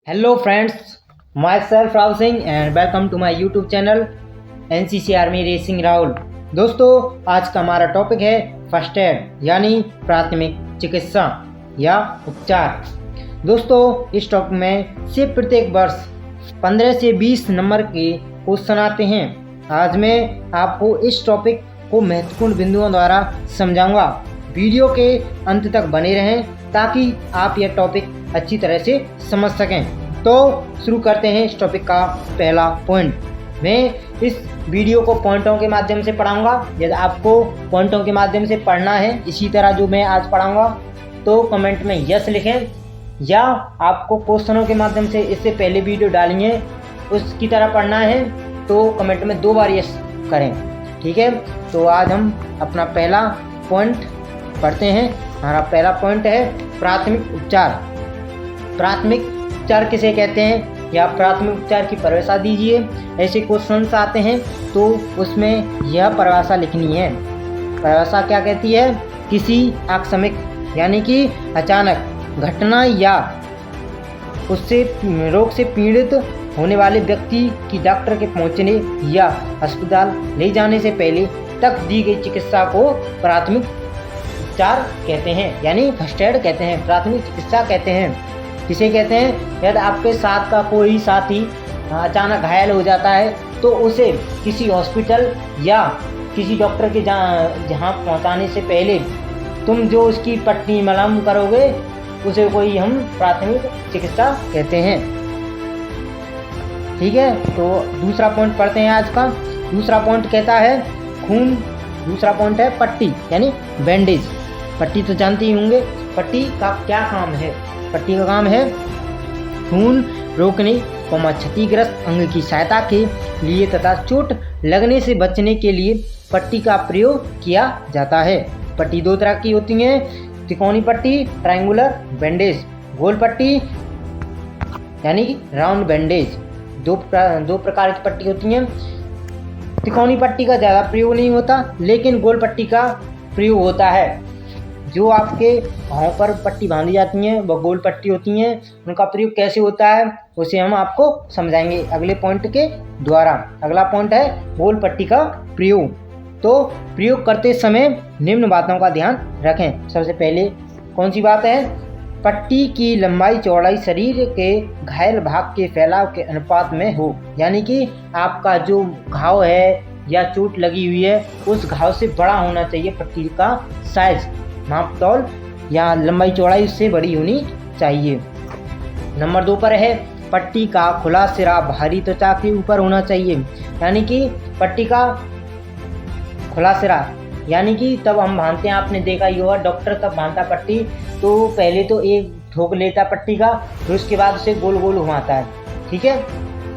Hello friends, myself Rahul Singh and welcome to my YouTube channel NCC Army Racing Rahul. दोस्तों आज का हमारा topic है फर्स्ट एड यानी प्राथमिक चिकित्सा या उपचार। दोस्तों इस टॉपिक में से प्रत्येक वर्ष 15 से 20 नंबर के क्वेश्चन आते हैं। आज मैं आपको इस टॉपिक को महत्वपूर्ण बिंदुओं द्वारा समझाऊंगा। वीडियो के अंत तक बने रहें ताकि आप यह टॉपिक अच्छी तरह से समझ सकें। तो शुरू करते हैं इस टॉपिक का पहला पॉइंट। मैं इस वीडियो को पॉइंटों के माध्यम से पढ़ाऊंगा। यदि आपको पॉइंटों के माध्यम से पढ़ना है इसी तरह जो मैं आज पढ़ाऊंगा तो कमेंट में यस लिखें, या आपको क्वेश्चनों के माध्यम से इससे पहले वीडियो डाली है उसकी तरह पढ़ना है तो कमेंट में 2 बार यस करें। ठीक है, तो आज हम अपना पहला पॉइंट पढ़ते हैं। हमारा पहला पॉइंट है प्राथमिक उपचार। प्राथमिक उपचार किसे कहते हैं या प्राथमिक उपचार की परिभाषा दीजिए। ऐसे क्वेश्चंस आते हैं तो उसमें यह परिभाषा लिखनी है। परिभाषा क्या कहती है? किसी आकस्मिक यानी कि अचानक घटना या उससे रोग से पीड़ित होने वाले व्यक्ति की डॉक्टर के पहुंचने या अस्पताल ले जाने से पहले तक दी गई चिकित्सा को प्राथमिक उपचार कहते हैं, यानी फर्स्ट एड कहते हैं, प्राथमिक चिकित्सा कहते हैं। किसे कहते हैं? यदि आपके साथ का कोई साथी अचानक घायल हो जाता है तो उसे किसी हॉस्पिटल या किसी डॉक्टर के जहाँ पहुँचाने से पहले तुम जो उसकी पट्टी मलहम करोगे उसे कोई हम प्राथमिक चिकित्सा कहते हैं। ठीक है, तो दूसरा पॉइंट पढ़ते हैं आज का। दूसरा पॉइंट कहता है खून। दूसरा पॉइंट है पट्टी यानी बैंडेज। पट्टी तो जानते ही होंगे, पट्टी का क्या काम है? पट्टी का काम है खून रोकने क्षतिग्रस्त अंग की सहायता के लिए तथा चोट लगने से बचने के लिए पट्टी का प्रयोग किया जाता है। पट्टी 2 तरह की होती है, त्रिकोणी पट्टी ट्रायंगुलर बैंडेज, गोल पट्टी यानी राउंड बैंडेज। दो प्रकार की पट्टी होती हैं। त्रिकोणी पट्टी का ज़्यादा प्रयोग नहीं होता लेकिन गोल पट्टी का प्रयोग होता है। जो आपके घाव पर पट्टी बांधी जाती हैं वह गोल पट्टी होती हैं। उनका प्रयोग कैसे होता है उसे हम आपको समझाएंगे अगले पॉइंट के द्वारा। अगला पॉइंट है गोल पट्टी का प्रयोग। तो प्रयोग करते समय निम्न बातों का ध्यान रखें। सबसे पहले कौन सी बात है? पट्टी की लंबाई चौड़ाई शरीर के घायल भाग के फैलाव के अनुपात में हो, यानी कि आपका जो घाव है या चोट लगी हुई है उस घाव से बड़ा होना चाहिए पट्टी का साइज, नापतोल या लंबाई चौड़ाई उससे बड़ी होनी चाहिए। नंबर 2 पर है पट्टी का खुला सिरा बाहरी त्वचा के ऊपर होना चाहिए, यानी कि पट्टी का खुला सिरा यानी कि तब हम बांधते हैं, आपने देखा ही होगा डॉक्टर तब बांधता पट्टी तो पहले तो एक ठोक लेता पट्टी का, फिर उसके बाद उसे गोल गोल घुमाता है। ठीक है,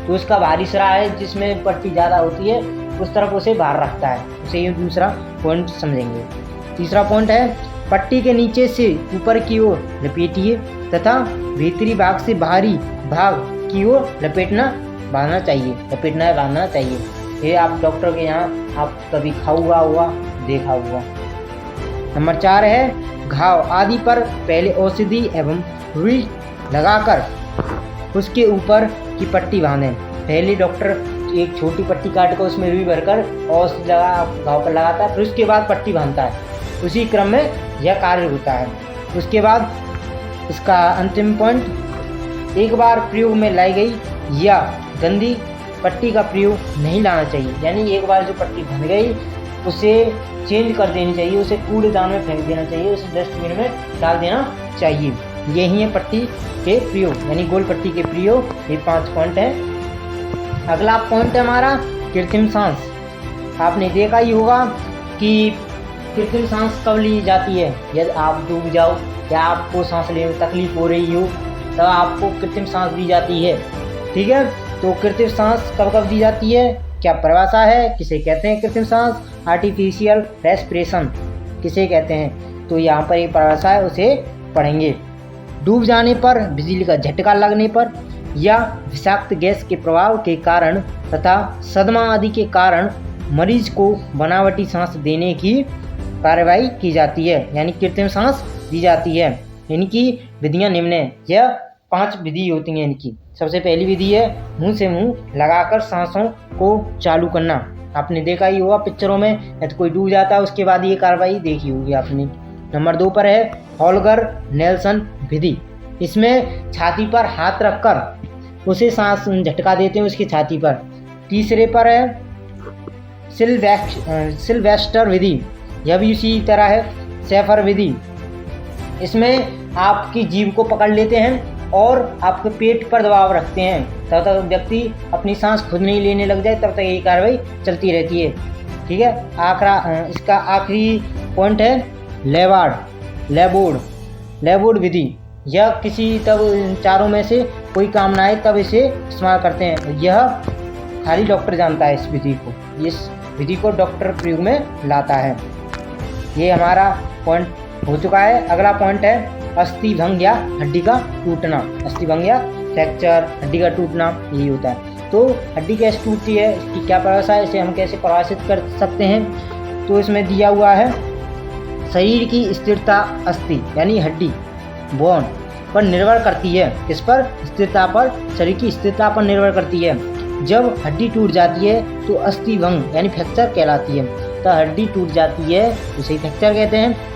तो उसका बाहरी सिरा है जिसमें पट्टी ज़्यादा होती है उस तरफ उसे बाहर रखता है। उसे ये दूसरा पॉइंट समझेंगे। तीसरा पॉइंट है पट्टी के नीचे से ऊपर की ओर लपेटिए तथा भीतरी भाग से बाहरी भाग की ओर बांधना चाहिए। ये आप डॉक्टर के यहाँ आप कभी खाऊगा हुआ देखा हुआ। नंबर 4 है घाव आदि पर पहले औषधि एवं रुई लगाकर उसके ऊपर की पट्टी बांधें। पहले डॉक्टर एक छोटी पट्टी काट कर उसमें रुई भरकर औषधि घाव पर लगाता है, फिर उसके बाद पट्टी बांधता है। उसी क्रम में यह कार्य होता है। उसके बाद इसका अंतिम पॉइंट, एक बार प्रयोग में लाई गई या गंदी पट्टी का प्रयोग नहीं लाना चाहिए, यानी एक बार जो पट्टी बन गई उसे चेंज कर देनी चाहिए, उसे कूड़ेदान में फेंक देना चाहिए, उसे डस्टबिन में डाल देना चाहिए। यही है पट्टी के प्रयोग यानी गोल पट्टी के प्रयोग। ये 5 पॉइंट हैं। अगला पॉइंट है हमारा कृत्रिम सांस। आपने देखा ही होगा कि कृत्रिम सांस कब ली जाती है? यदि आप डूब जाओ या आपको सांस लेने में तकलीफ हो रही हो तब आपको कृत्रिम सांस दी जाती है। ठीक है, तो कृत्रिम सांस कब कब दी जाती है, क्या परिभाषा है, किसे कहते हैं कृत्रिम सांस? आर्टिफिशियल रेस्पिरेशन किसे कहते हैं, तो यहाँ पर एक परिभाषा है उसे पढ़ेंगे। डूब जाने पर, बिजली का झटका लगने पर या विषाक्त गैस के प्रभाव के कारण तथा सदमा आदि के कारण मरीज को बनावटी सांस देने की कार्रवाई की जाती है, यानी कृत्रिम सांस दी जाती है। इनकी विधियां निम्न है। यह 5 विधि होती हैं इनकी। सबसे पहली विधि है मुंह से मुंह लगाकर सांसों को चालू करना। आपने देखा ही होगा पिक्चरों में, या तो कोई डूब जाता है उसके बाद ये कार्रवाई देखी होगी आपने। नंबर 2 पर है होल्गर नेल्सन विधि। इसमें छाती पर हाथ रखकर उसे सांस झटका देते हैं उसकी छाती पर। तीसरे पर है सिल्वेस्टर विधि, यह भी इसी तरह है। सेफर विधि, इसमें आपकी जीभ को पकड़ लेते हैं और आपके पेट पर दबाव रखते हैं, तब तक व्यक्ति अपनी सांस खुद नहीं लेने लग जाए, तब तक ये कार्रवाई चलती रहती है। ठीक है। इसका आखिरी पॉइंट है लेबोर्ड विधि। यह किसी तब चारों में से कोई काम ना आए तब इसे इस्तेमाल करते हैं। यह खाली डॉक्टर जानता है इस विधि को। इस विधि को डॉक्टर प्रयोग में लाता है। ये हमारा पॉइंट हो चुका है। अगला पॉइंट है अस्थिभंग या हड्डी का टूटना। अस्थिभंग या फ्रैक्चर, हड्डी का टूटना, यही होता है। तो हड्डी कैसे टूटती है, इसकी क्या परिभाषा है, इसे हम कैसे परिभाषित कर सकते हैं। तो इसमें दिया हुआ है शरीर की स्थिरता अस्थि यानी हड्डी बोन पर निर्भर करती है। किस पर? स्थिरता पर, शरीर की स्थिरता पर निर्भर करती है। जब हड्डी टूट जाती है तो अस्थिभंग यानी फ्रैक्चर कहलाती है। तो हड्डी टूट जाती है उसे फ्रैक्चर कहते हैं।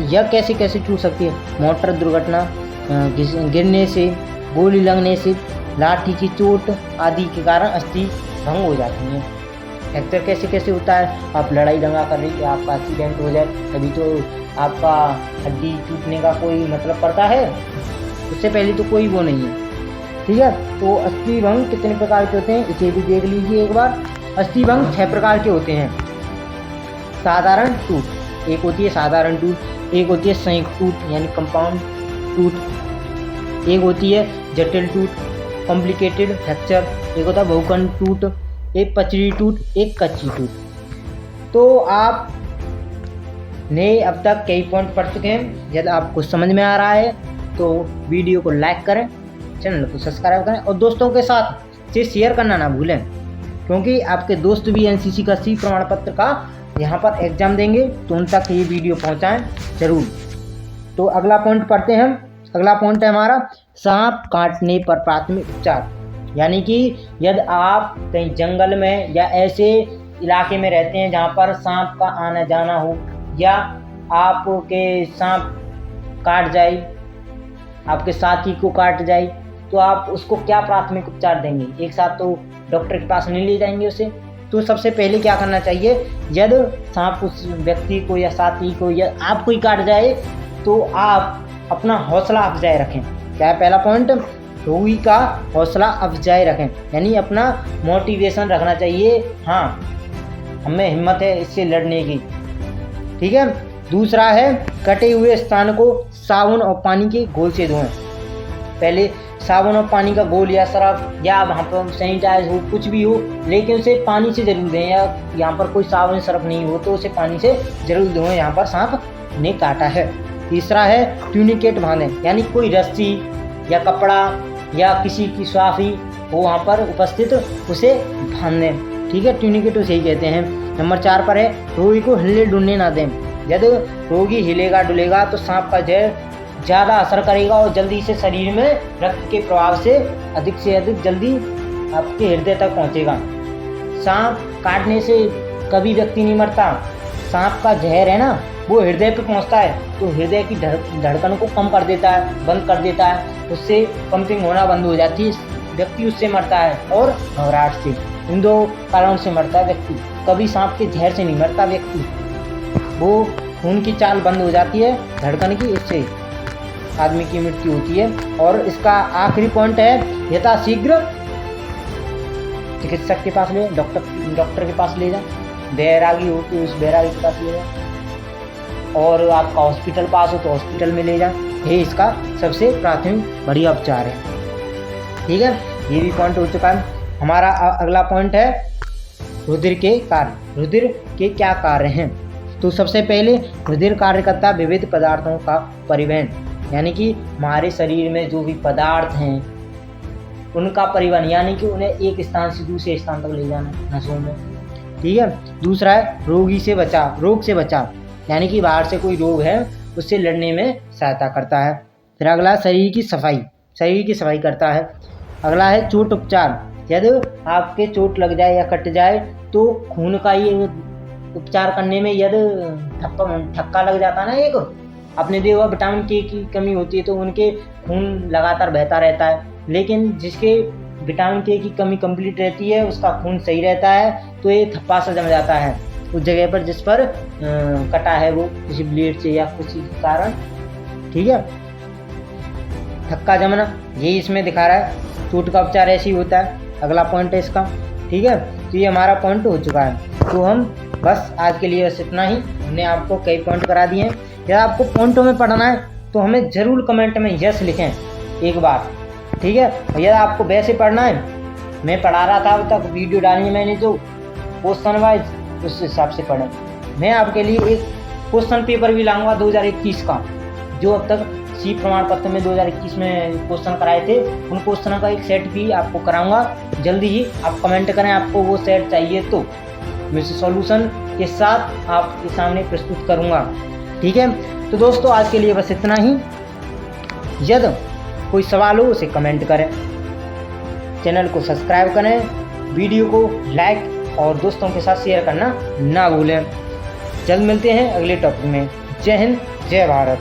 यह कैसे कैसे टूट सकती है? मोटर दुर्घटना, गिरने से, गोली लगने से, लाठी की चोट आदि के कारण अस्थि भंग हो जाती है। फ्रैक्चर कैसे कैसे होता है? आप लड़ाई दंगा कर रही है, आपका एक्सीडेंट हो जाए, तभी तो आपका हड्डी टूटने का कोई मतलब पड़ता है। उससे पहले तो कोई वो नहीं है। ठीक है। तो अस्थिभंग कितने प्रकार के होते हैं इसे भी देख लीजिए एक बार। अस्थिभंग 6 प्रकार के होते हैं। साधारण टूट, एक होती है साधारण टूट, एक होती है संयुक्त टूट यानी कंपाउंड टूट, एक होती है जटिल टूट कॉम्प्लिकेटेड फ्रैक्चर, एक होता है बहुखंड टूट, एक पचड़ी टूट, एक कच्ची टूट। तो आप ने अब तक कई पॉइंट पढ़ चुके हैं। यदि आपको समझ में आ रहा है तो वीडियो को लाइक करें, चैनल को सब्सक्राइब करें और दोस्तों के साथ से शेयर करना ना भूलें, क्योंकि आपके दोस्त भी एनसीसी का सी प्रमाण पत्र का यहाँ पर एग्जाम देंगे तो उन तक ये वीडियो पहुँचाएं जरूर। तो अगला पॉइंट पढ़ते हैं। अगला पॉइंट है हमारा सांप काटने पर प्राथमिक उपचार। यानी कि यदि आप कहीं जंगल में या ऐसे इलाके में रहते हैं जहाँ पर सांप का आना जाना हो, या आपके सांप काट जाए, आपके साथी को काट जाए, तो आप उसको क्या प्राथमिक उपचार देंगे? एक साथ तो डॉक्टर के पास नहीं ले जाएंगे उसे। तो सबसे पहले क्या करना चाहिए, यदि सांप उस व्यक्ति को या साथी को या आपको ही काट जाए तो आप अपना हौसला अफजाई रखें। क्या है पहला पॉइंट? रोगी का हौसला अफजाई रखें, यानी अपना मोटिवेशन रखना चाहिए। हाँ, हमें हिम्मत है इससे लड़ने की। ठीक है। दूसरा है कटे हुए स्थान को साबुन और पानी के घोल से धोएं। पहले साबुन और पानी का घोल या सरफ या वहाँ पर सैनिटाइज हो, कुछ भी हो, लेकिन उसे पानी से जरूर दें। या यहाँ पर कोई साबुन सरफ नहीं हो तो उसे पानी से जरूर धोएं यहाँ पर सांप ने काटा है। तीसरा है ट्यूनिकेट बांधें, यानी कोई रस्सी या कपड़ा या किसी की स्वाफी हो वहाँ पर उपस्थित, उसे बांध दें। ठीक है। ट्यूनिकेट उसे ही कहते हैं। नंबर 4 पर है रोगी को हिलने डुलने ना दें। यदि रोगी हिलेगा डुलेगा तो सांप का जहर ज़्यादा असर करेगा और जल्दी से शरीर में रक्त के प्रभाव से अधिक जल्दी आपके हृदय तक पहुंचेगा। सांप काटने से कभी व्यक्ति नहीं मरता। सांप का जहर है ना, वो हृदय पे पहुंचता है तो हृदय की धड़कन को कम कर देता है, बंद कर देता है, उससे पंपिंग होना बंद हो जाती है, व्यक्ति उससे मरता है और घबराहट से। इन 2 कारणों से मरता है व्यक्ति, कभी सांप के जहर से नहीं मरता व्यक्ति। वो खून की चाल बंद हो जाती है धड़कन की, उससे आदमी की मृत्यु होती है। और इसका आखिरी पॉइंट है यथाशीघ्र चिकित्सक के पास ले, डॉक्टर के पास ले जाए। बैरागी हो तो उस बैरागी के पास ले जाए, और आपका हॉस्पिटल पास हो तो हॉस्पिटल में ले जाए। ये इसका सबसे प्राथमिक बढ़िया उपचार है। ठीक है। ये भी पॉइंट हो चुका है। हमारा अगला पॉइंट है रुधिर के कार्य। रुधिर के क्या कार्य हैं? तो सबसे पहले रुधिर कार्य करता है विविध पदार्थों का परिवहन, यानी कि हमारे शरीर में जो भी पदार्थ हैं उनका परिवहन, यानी कि उन्हें एक स्थान से दूसरे स्थान तक ले जाना नसों में। ठीक है। दूसरा है रोग से बचाव, यानी कि बाहर से कोई रोग है उससे लड़ने में सहायता करता है। फिर अगला शरीर की सफाई, शरीर की सफाई करता है। अगला है चोट उपचार। यदि आपके चोट लग जाए या कट जाए तो खून का ये उपचार करने में यदि थक्का लग जाता ना, एक अपने देखो विटामिन के की कमी होती है तो उनके खून लगातार बहता रहता है, लेकिन जिसके विटामिन के की कमी कंप्लीट रहती है उसका खून सही रहता है, तो ये थप्पा सा जम जाता है उस जगह पर जिस पर कटा है वो किसी ब्लेड से या किसी कारण। ठीक है, थक्का जमना यही इसमें दिखा रहा है। चोट का उपचार ऐसे ही होता है। अगला पॉइंट है इसका। ठीक है, तो ये हमारा पॉइंट हो चुका है। तो हम बस आज के लिए बस इतना ही, हमने आपको कई पॉइंट करा दिए हैं। यदि आपको पॉइंटों में पढ़ना है तो हमें ज़रूर कमेंट में यस लिखें एक बार। ठीक है, यदि आपको वैसे पढ़ना है, मैं पढ़ा रहा था अब तक, वीडियो डाली है मैंने जो क्वेश्चन वाइज, उस हिसाब से पढ़ें। मैं आपके लिए एक क्वेश्चन पेपर भी लाऊंगा 2021 का, जो अब तक सी प्रमाण पत्र में 2021 में क्वेश्चन कराए थे, उन क्वेश्चनों का एक सेट भी आपको कराऊंगा जल्दी ही। आप कमेंट करें आपको वो सेट चाहिए तो मैं सॉल्यूशन के साथ आपके सामने प्रस्तुत करूंगा। ठीक है, तो दोस्तों आज के लिए बस इतना ही। यदि कोई सवाल हो उसे कमेंट करें, चैनल को सब्सक्राइब करें, वीडियो को लाइक और दोस्तों के साथ शेयर करना ना भूलें। जल्द मिलते हैं अगले टॉपिक में। जय हिंद, जय भारत।